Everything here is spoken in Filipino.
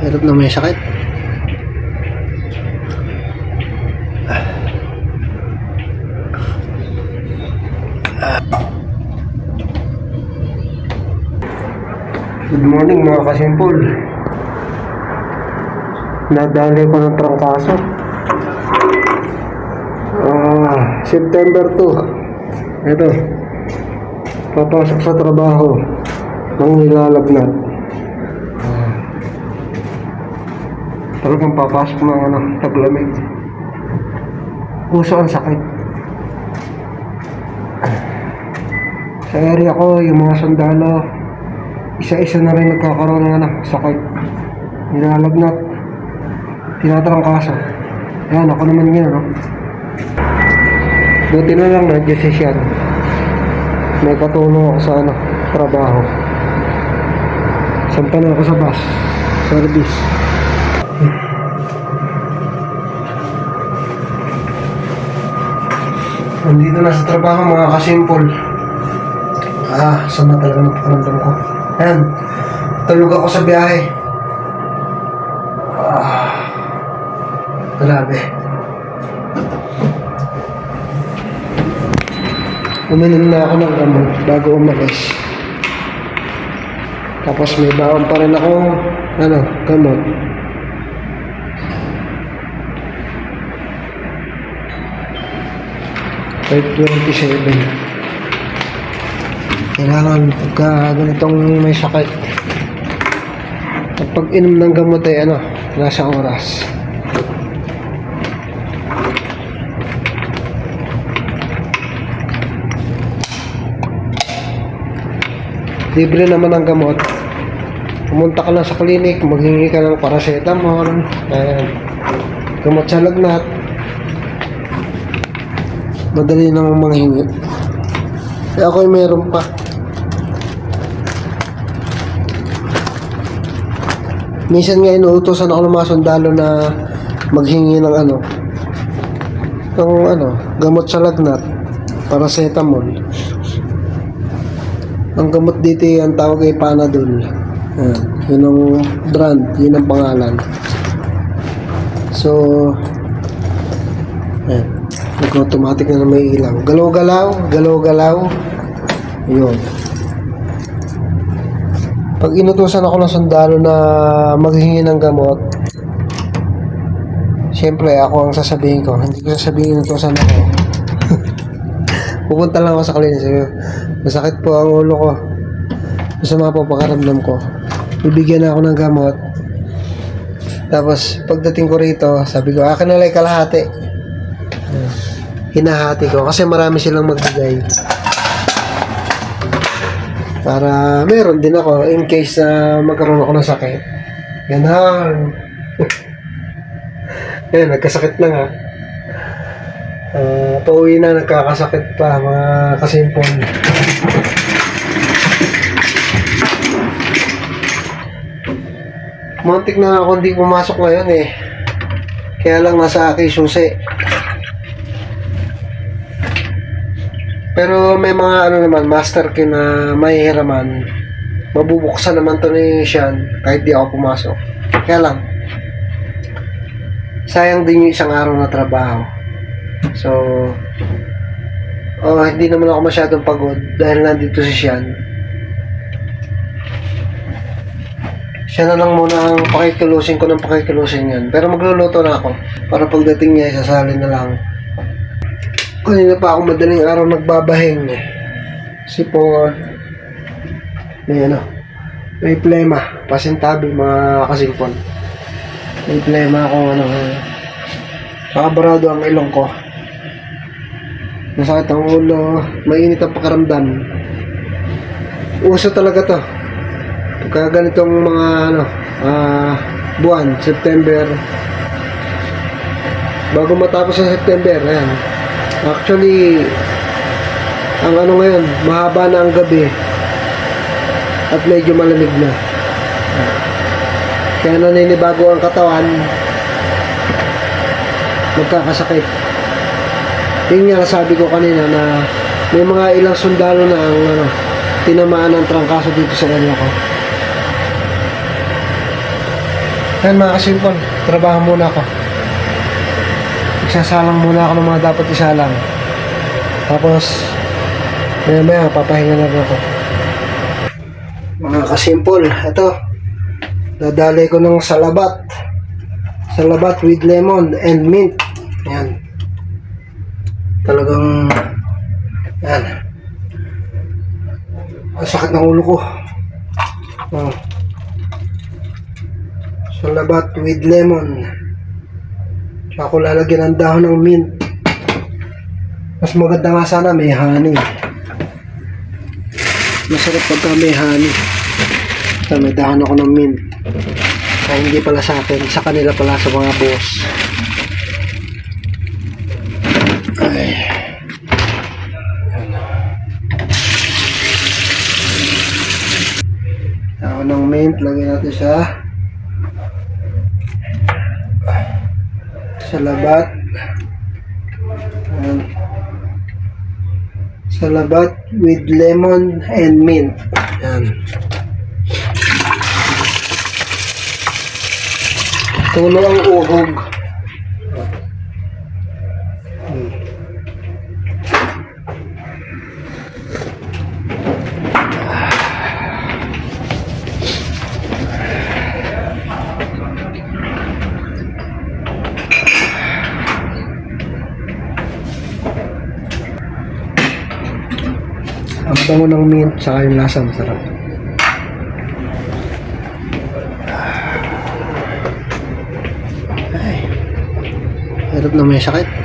Hirap na may sakit. Good morning mga kasimpol. Nadali ko ng trangkaso. September 2. Ito. Papasok sa trabaho ng nilalagnat. Talagang papasok ng taglamig. Puso ang sakit. Sa area ko, yung mga sundalo, isa-isa na rin nagkakaroon ng sakit. Nilalagnat. Tinatrangkaso. Yan, ako naman yun, no? Buti na lang nandiyan si Sian. May katulong ako sa trabaho. Sampa na ako sa bus service. Nandito na sa trabaho mga kasimpol. Sama talaga ng pakiramdam ko. Ayan, tulog ako sa biyahe. Grabe. Uminom na ako ng gamot bago umalis. Tapos may baon pa rin ako gamot. $5.27. Kailangan pagka ganitong may sakit, pag inom ng gamot ay nasa oras. Libre naman ang gamot. Pumunta ka lang sa klinik, maghingi ka ng paracetamol, gamot sa lagnat. Madali namang manghingi. Kaya ako'y meron pa. Minsan nga inuutosan ako ng mga sundalo na maghingi ng gamot sa lagnat, paracetamol. Ang gamot dito ang tawag ay Panadol. Yun ang brand, yun ang pangalan. So, nag-automatic na may ilaw. Galaw-galaw. Yun. Pag inutusan ako ng sundalo na maghingi ng gamot, siyempre ako ang sasabihin ko. Hindi ko sasabihin inutusan ako. Pupunta lang ako sa klinik. Masakit po ang ulo ko. Masama po pakaramdam ko. Bibigyan na ako ng gamot. Tapos pagdating ko rito, sabi ko, akin na lang kalahati. Hinahati ko kasi marami silang magbigay. Para meron din ako in case magkaroon ako ng sakit. Ganun. Ayan, nagkasakit na nga. Pauwi na, nagkakasakit pa mga kasimpon. Muntik na ako hindi pumasok ngayon kaya lang nasa aking susi. Pero may mga naman, master key na mahihiraman. Mabubuksan naman to ni Sian kahit di ako pumasok. Kaya lang, sayang din yung isang araw na trabaho. So, hindi naman ako masyadong pagod dahil nandito si Sian. Siya na lang muna ang pakikilusin ko ng pakikilusin yan. Pero magluluto na ako para pagdating niya, isasalin na lang. Kanina pa ako madaling araw nagbabahing. Sipon. May plema. Pasintabi mga kasimpon. May plema akong nakabarado ang ilong ko. Masakit ang ulo. Mainit ang pakaramdam. Uso talaga to. Pagka ganitong mga buwan, September. Bago matapos sa September, ayan. Actually, ang ngayon, mahaba na ang gabi at medyo malamig na. Kaya naninibago ang katawan, magkakasakit. Yun nga sabi ko kanina na may mga ilang sundalo na ang tinamaan ng trangkaso dito sa area ko. Yan mga kasimple, trabaho muna ako. Magsasalang muna ako ng mga dapat isalang. Tapos, maya papahinga na rin ako. Mga kasimple, ito. Dadalay ko ng salabat. Salabat with lemon and mint. Yan. Talagang, yan. Ang sakit ng ulo ko. Oh. Salabat with lemon. Tsaka ko lalagyan ng dahon ng mint. Mas maganda nga sana may honey. Masarap pagka may honey. Ito, may dahon ako ng mint. Kaya hindi pala sa akin. Sa kanila pala, sa mga boss. Ay. Dahon ng mint. Lagyan natin siya. Salabat. Ayan. Salabat with lemon and mint. Ayan. Tulo ang uhog. Ang bango ng mint saka yung lasa masarap. Ay, hirap na may sakit.